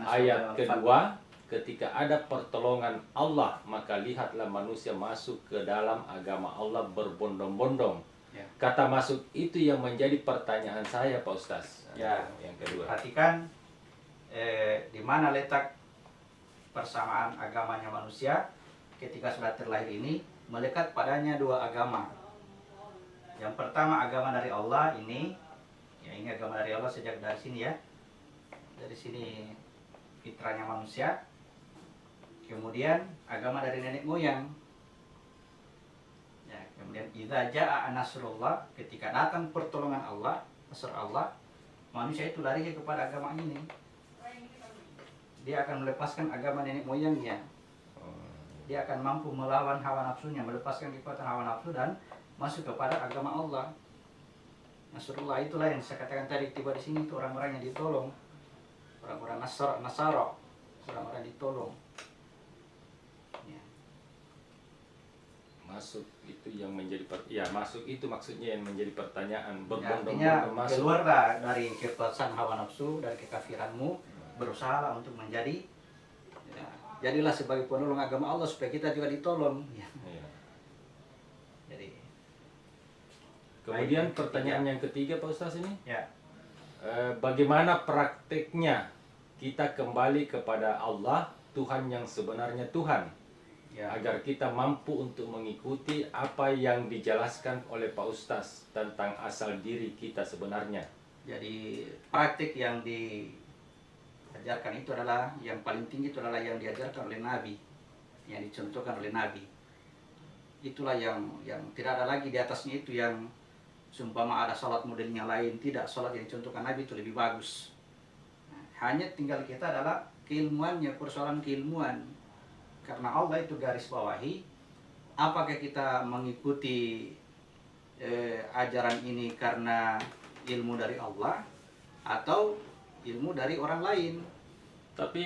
ayat kedua, ketika ada pertolongan Allah, maka lihatlah manusia masuk ke dalam agama Allah berbondong-bondong. Ya. Kata masuk itu yang menjadi pertanyaan saya, Pak Ustaz. Ya. Yang kedua. Perhatikan di mana letak persamaan agamanya manusia ketika sudah terlahir ini, melekat padanya dua agama. Yang pertama agama dari Allah ini, ya ini agama dari Allah sejak dari sini ya. Dari sini fitrahnya manusia. Kemudian agama dari nenek moyang. Ya, kemudian idza jaa nasrullah, ketika datang pertolongan Allah, nasr Allah, manusia itu lari kepada agama ini. Dia akan melepaskan agama nenek moyangnya. Dia akan mampu melawan hawa nafsunya, melepaskan kekuatan hawa nafsu dan masuk kepada agama Allah. Nasrullah itulah yang saya katakan tadi, tiba di sini itu orang-orang yang ditolong. Orang-orang Nasara, orang-orang ditolong. Ya. Masuk itu yang menjadi masuk itu maksudnya yang menjadi pertanyaan, Artinya berbondong-bondong masuk. keluarlah dari kekuasaan hawa nafsu, dari kekafiranmu, berusaha untuk menjadi, ya, jadilah sebagai penolong agama Allah supaya kita juga ditolong. Ya. Iya. Jadi. Kemudian pertanyaan yang ketiga, Pak Ustaz ini. Ya. Bagaimana prakteknya kita kembali kepada Allah, Tuhan yang sebenarnya Tuhan, Ya. agar kita mampu untuk mengikuti apa yang dijelaskan oleh Pak Ustaz tentang asal diri kita sebenarnya. Jadi praktik yang diajarkan itu adalah yang paling tinggi, itu adalah yang diajarkan oleh Nabi, yang dicontohkan oleh Nabi. Itulah yang tidak ada lagi di atasnya, itu yang seumpama ada sholat modelnya lain, tidak, sholat yang dicontohkan Nabi itu lebih bagus. Hanya tinggal kita adalah keilmuannya, persoalan keilmuan. Karena Allah itu garis bawahi, apakah kita mengikuti ajaran ini karena ilmu dari Allah atau ilmu dari orang lain. Tapi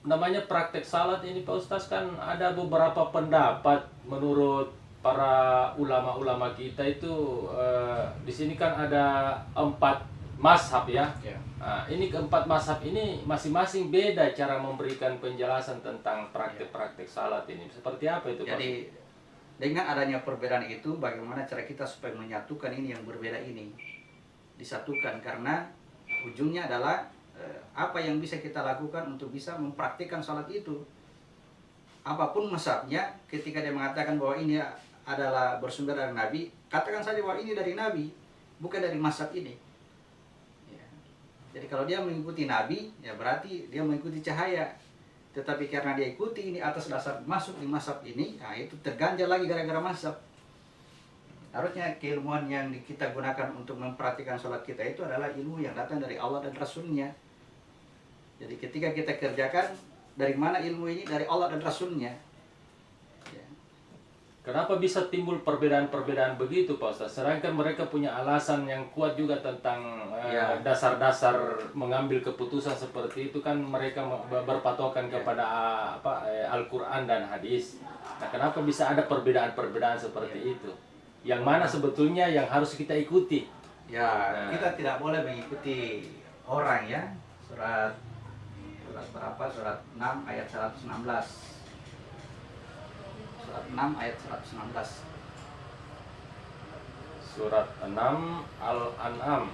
namanya praktek salat ini Pak Ustaz, kan ada beberapa pendapat menurut para ulama-ulama kita itu. Di sini kan ada 4 mazhab ya. Nah, ini keempat mazhab ini masing-masing beda cara memberikan penjelasan tentang praktek-praktek salat ini. Seperti apa itu Pak? Jadi dengan adanya perbedaan itu, bagaimana cara kita supaya menyatukan ini yang berbeda ini, disatukan, karena ujungnya adalah apa yang bisa kita lakukan untuk bisa mempraktikkan salat itu. Apapun mazhabnya, ketika dia mengatakan bahwa ini adalah bersumber dari Nabi, katakan saja bahwa ini dari Nabi, bukan dari mazhab ini. Ya. Jadi kalau dia mengikuti Nabi, ya berarti dia mengikuti cahaya. Tetapi karena dia ikuti ini atas dasar masuk di mazhab ini, nah itu terganjal lagi gara-gara mazhab. Harusnya keilmuan yang kita gunakan untuk mempraktikkan sholat kita itu adalah ilmu yang datang dari Allah dan Rasulnya. Jadi ketika kita kerjakan, dari mana ilmu ini? Dari Allah dan Rasulnya. Ya. Kenapa bisa timbul perbedaan-perbedaan begitu Pak Ustaz? Sedangkan mereka punya alasan yang kuat juga tentang dasar-dasar mengambil keputusan seperti itu, kan mereka berpatokan kepada Al-Quran dan hadis. Nah, kenapa bisa ada perbedaan-perbedaan seperti itu? Yang mana sebetulnya yang harus kita ikuti? Ya, Nah. kita tidak boleh mengikuti orang ya. Surat berapa? Surat 6 ayat 116. Surat 6 ayat 116. Surat 6 Al-An'am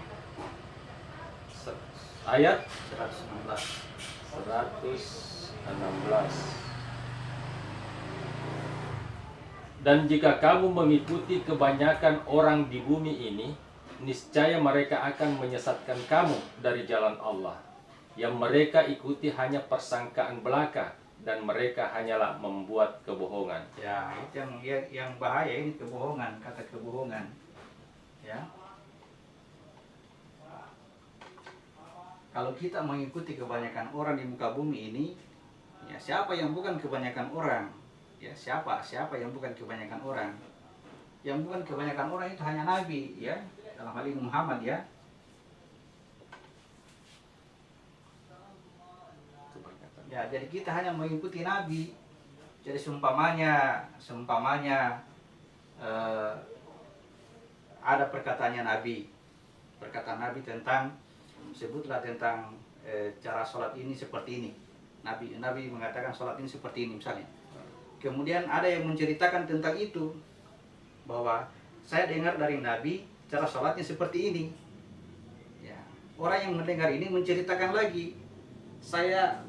ayat 116. 116. Dan jika kamu mengikuti kebanyakan orang di bumi ini, niscaya mereka akan menyesatkan kamu dari jalan Allah. Yang mereka ikuti hanya persangkaan belaka, dan mereka hanyalah membuat kebohongan. Ya, itu yang bahaya ini, kebohongan, kata kebohongan. Ya. Kalau kita mengikuti kebanyakan orang di muka bumi ini, ya siapa yang bukan kebanyakan orang? Ya, siapa yang bukan kebanyakan orang? Yang bukan kebanyakan orang itu hanya nabi, ya. Dalam hal ini Muhammad, ya. Ya, jadi kita hanya mengikuti nabi. Jadi seumpamanya ada perkataannya nabi. Perkataan nabi tentang, sebutlah tentang cara sholat ini seperti ini. Nabi mengatakan sholat ini seperti ini misalnya. Kemudian ada yang menceritakan tentang itu, bahwa saya dengar dari Nabi cara sholatnya seperti ini. Ya, orang yang mendengar ini menceritakan lagi, saya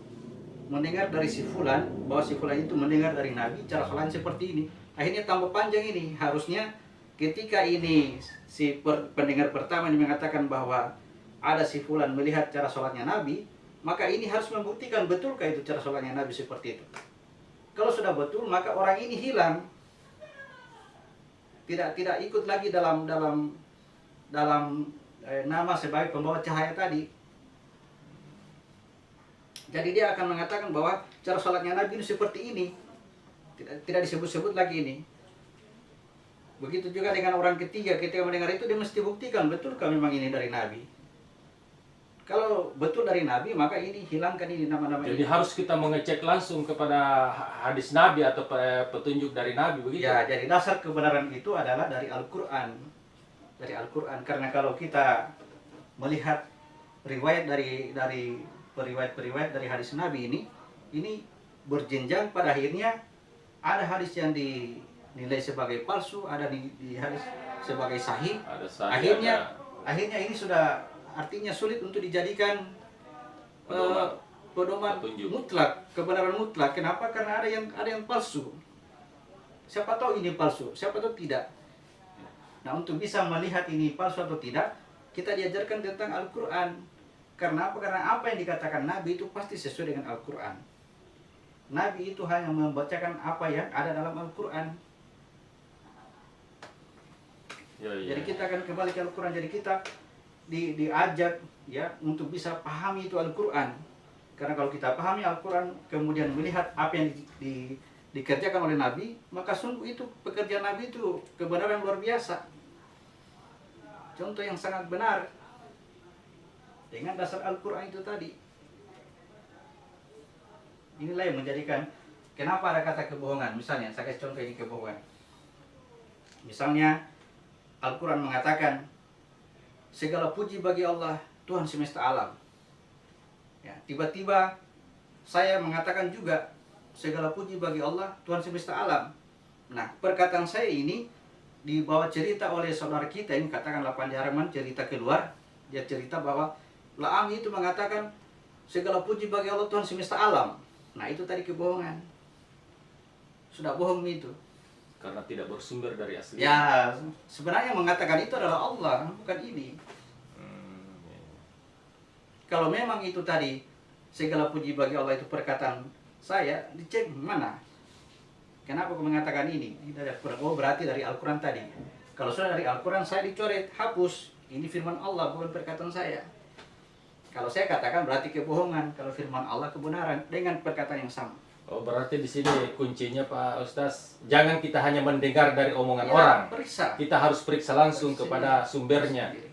mendengar dari si fulan, bahwa si fulan itu mendengar dari Nabi cara sholatnya seperti ini. Akhirnya tambah panjang ini. Harusnya ketika ini si pendengar pertama ini mengatakan bahwa ada si fulan melihat cara sholatnya Nabi, maka ini harus membuktikan betulkah itu cara sholatnya Nabi seperti itu. Kalau sudah betul, maka orang ini hilang, tidak ikut lagi dalam nama sebagai pembawa cahaya tadi. Jadi dia akan mengatakan bahwa cara sholatnya Nabi ini seperti ini, tidak disebut-sebut lagi ini. Begitu juga dengan orang ketiga, ketika mendengar itu dia mesti buktikan betulkah memang ini dari Nabi. Kalau betul dari Nabi, maka ini hilangkan ini nama-nama. Jadi harus kita mengecek langsung kepada hadis Nabi atau petunjuk dari Nabi, begitu? Ya, jadi dasar kebenaran itu adalah dari Al-Quran. Dari Al-Quran. Karena kalau kita melihat riwayat dari periwayat-periwayat dari hadis Nabi ini berjenjang, pada akhirnya ada hadis yang dinilai sebagai palsu, ada di hadis sebagai sahih. Ada sahih, Akhirnya ini sudah artinya sulit untuk dijadikan pedoman mutlak, kebenaran mutlak. Kenapa? Karena ada yang palsu. Siapa tahu ini palsu, siapa tahu tidak. Nah, untuk bisa melihat ini palsu atau tidak, kita diajarkan tentang Al-Quran. Karena apa? Karena apa yang dikatakan Nabi itu pasti sesuai dengan Al-Quran. Nabi itu hanya membacakan apa yang ada dalam Al-Quran. Jadi kita akan kembali ke Al-Quran. Jadi kita diajak ya untuk bisa pahami itu Al-Quran. Karena kalau kita pahami Al-Quran, kemudian melihat apa yang dikerjakan oleh Nabi, maka sungguh itu pekerjaan Nabi itu kebenaran luar biasa. Contoh yang sangat benar dengan dasar Al-Quran itu tadi. Inilah yang menjadikan kenapa ada kata kebohongan. Misalnya saya kasih contoh ini kebohongan. Misalnya Al-Quran mengatakan segala puji bagi Allah, Tuhan semesta alam. Ya, tiba-tiba saya mengatakan juga segala puji bagi Allah, Tuhan semesta alam. Nah, perkataan saya ini dibawa cerita oleh saudara kita ini, katakanlah Pandai Arman, cerita keluar. Dia cerita bahwa Laami itu mengatakan segala puji bagi Allah, Tuhan semesta alam. Nah, itu tadi kebohongan. Sudah bohong itu. Karena tidak bersumber dari asli. Ya, sebenarnya mengatakan itu adalah Allah, bukan ini. Kalau memang itu tadi segala puji bagi Allah itu perkataan saya, dicek mana? Kenapa aku mengatakan ini? Ini dari Al-Quran. Oh, berarti dari Al-Quran tadi. Kalau sudah dari Al-Quran, saya dicoret, hapus. Ini firman Allah, bukan perkataan saya. Kalau saya katakan berarti kebohongan. Kalau firman Allah kebenaran dengan perkataan yang sama. Oh, berarti di sini kuncinya Pak Ustaz, jangan kita hanya mendengar dari omongan Ya, orang. periksa. Kita harus periksa langsung Periksa kepada sumbernya. sendiri.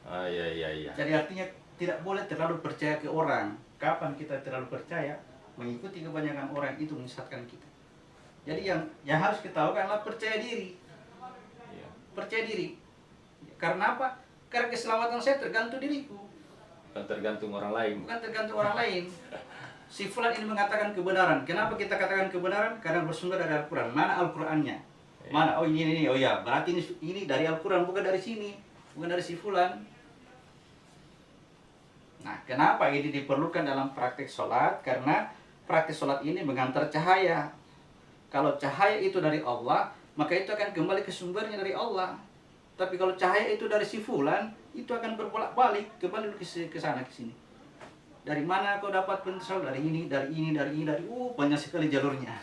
Ah, iya. Jadi artinya tidak boleh terlalu percaya ke orang. Kapan kita terlalu percaya, mengikuti kebanyakan orang itu menyesatkan kita. Jadi yang harus kita lakukan adalah percaya diri. Iya. Percaya diri. Karena apa? Karena keselamatan saya tergantung diriku, Bukan tergantung orang lain. bukan tergantung orang lain. Si fulan ini mengatakan kebenaran. Kenapa kita katakan kebenaran? Karena bersumber dari Al-Quran. Mana Al-Qurannya? Mana? Oh ini. Oh ya, berarti ini dari Al-Quran, bukan dari sini, bukan dari si fulan. Nah, kenapa ini diperlukan dalam praktik sholat? Karena praktik sholat ini mengantar cahaya. Kalau cahaya itu dari Allah, maka itu akan kembali ke sumbernya dari Allah. Tapi kalau cahaya itu dari si fulan, itu akan berbolak-balik kembali ke sana ke sini. Dari mana kau dapat pencahayaan? Dari ini, banyak sekali jalurnya.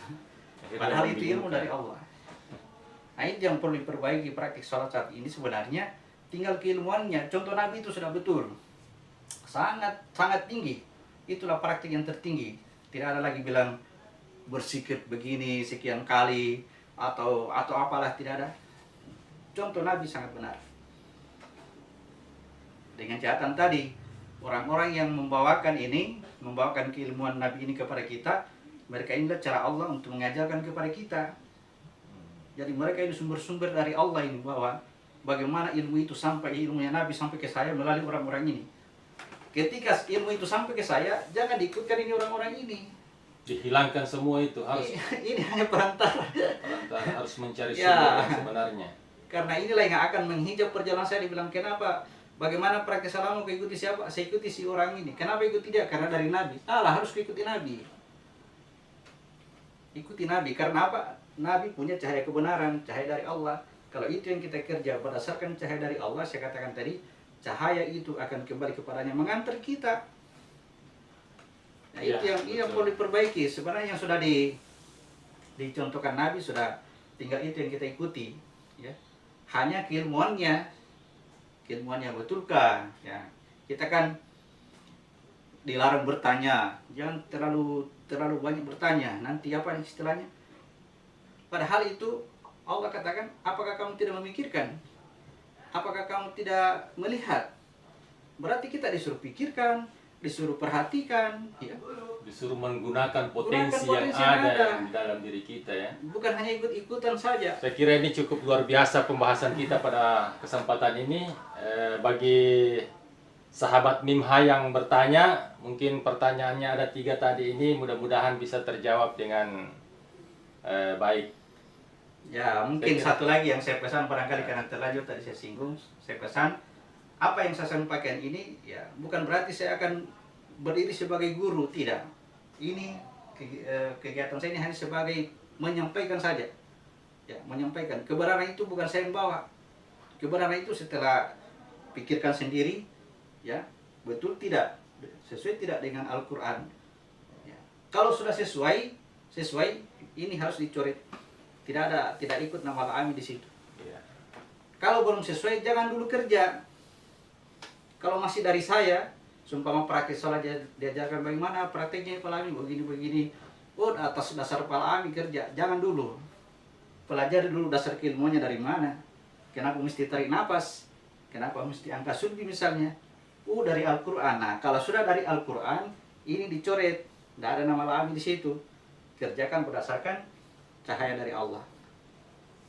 Padahal itu ilmu dari Allah. Nah, itu yang perlu diperbaiki praktik sholat saat ini sebenarnya. Tinggal keilmuannya. Contoh Nabi itu sudah betul. Sangat tinggi. Itulah praktik yang tertinggi. Tidak ada lagi bilang bersikir begini sekian kali atau apalah, tidak ada. Contoh Nabi sangat benar. Dengan catatan tadi, orang-orang yang membawakan keilmuan Nabi ini kepada kita, mereka inilah cara Allah untuk mengajarkan kepada kita. Jadi mereka ini sumber-sumber dari Allah ini, bahwa bagaimana ilmu itu ilmunya Nabi sampai ke saya melalui orang-orang ini. Ketika ilmu itu sampai ke saya, jangan diikutkan ini orang-orang ini. Dihilangkan semua itu, harus Ini hanya perantara. harus mencari sumber yang sebenarnya. Karena inilah yang akan menghijab perjalanan saya. Dibilang kenapa? Bagaimana praktek salamu ikuti siapa? Saya ikuti si orang ini. Kenapa ikuti dia? Karena dari Nabi. Harus ikuti Nabi. Ikuti Nabi. Karena apa? Nabi punya cahaya kebenaran, cahaya dari Allah. Kalau itu yang kita kerja berdasarkan cahaya dari Allah, saya katakan tadi, cahaya itu akan kembali kepadanya mengantar kita. Nah, Ya, itu yang perlu diperbaiki. Sebenarnya yang sudah dicontohkan Nabi sudah, tinggal itu yang kita ikuti. Ya. Hanya keilmuannya betulkah? Ya. Kita kan dilarang bertanya, jangan terlalu banyak bertanya. Nanti apa istilahnya? Padahal itu Allah katakan, apakah kamu tidak memikirkan? Apakah kamu tidak melihat? Berarti kita disuruh pikirkan, disuruh perhatikan, ya. Disuruh menggunakan potensi yang potensi yang ada ada di dalam diri kita, ya. Bukan hanya ikut-ikutan saja. Saya kira ini cukup luar biasa pembahasan kita pada kesempatan ini. Bagi sahabat Mimha yang bertanya, mungkin pertanyaannya ada 3 tadi ini, mudah-mudahan bisa terjawab dengan baik. Ya, mungkin satu lagi yang saya pesan, barangkali karena terlanjur tadi saya singgung, saya pesan, apa yang saya sampaikan ini, ya bukan berarti saya akan berdiri sebagai guru, tidak. Ini kegiatan saya ini hanya sebagai menyampaikan saja. Ya, menyampaikan. Kebenaran itu bukan saya yang bawa. Kebenaran itu setelah pikirkan sendiri, ya, betul tidak, sesuai tidak dengan Al-Quran. Ya. Kalau sudah sesuai, ini harus dicoret. Tidak ikut nama al-amin di situ. Ya. Kalau belum sesuai, jangan dulu kerja. Kalau masih dari saya, sumpama praktik sholat diajarkan bagaimana praktiknya Pak Amin, begini. Oh, atas dasar Pak Amin kerja. Jangan dulu. Pelajari dulu dasar keilmuannya dari mana. Kenapa mesti tarik napas? Kenapa mesti angka sulbi misalnya? Dari Al-Quran. Nah, kalau sudah dari Al-Quran, ini dicoret. Tidak ada nama al-amin di situ. Kerjakan berdasarkan cahaya dari Allah.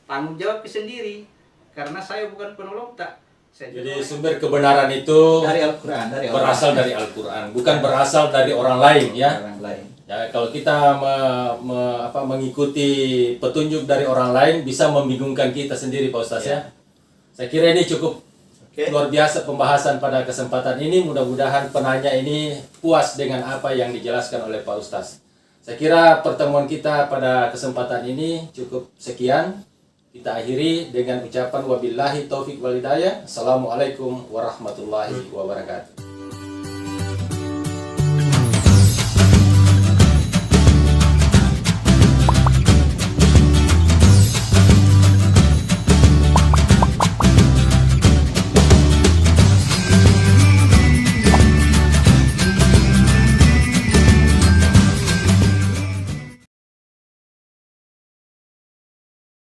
Tanggung jawab sendiri, karena saya bukan penolong tak. Jadi sumber kebenaran itu dari Al-Quran, berasal dari Al-Quran, bukan berasal dari orang lain, ya. Orang lain. Ya, kalau kita mengikuti petunjuk dari orang lain bisa membingungkan kita sendiri, Pak Ustaz, ya. Saya kira ini cukup luar biasa pembahasan pada kesempatan ini. Mudah-mudahan penanya ini puas dengan apa yang dijelaskan oleh Pak Ustaz. Saya kira pertemuan kita pada kesempatan ini cukup sekian. Kita akhiri dengan ucapan wabillahi taufiq wal hidayah. Assalamualaikum warahmatullahi wabarakatuh.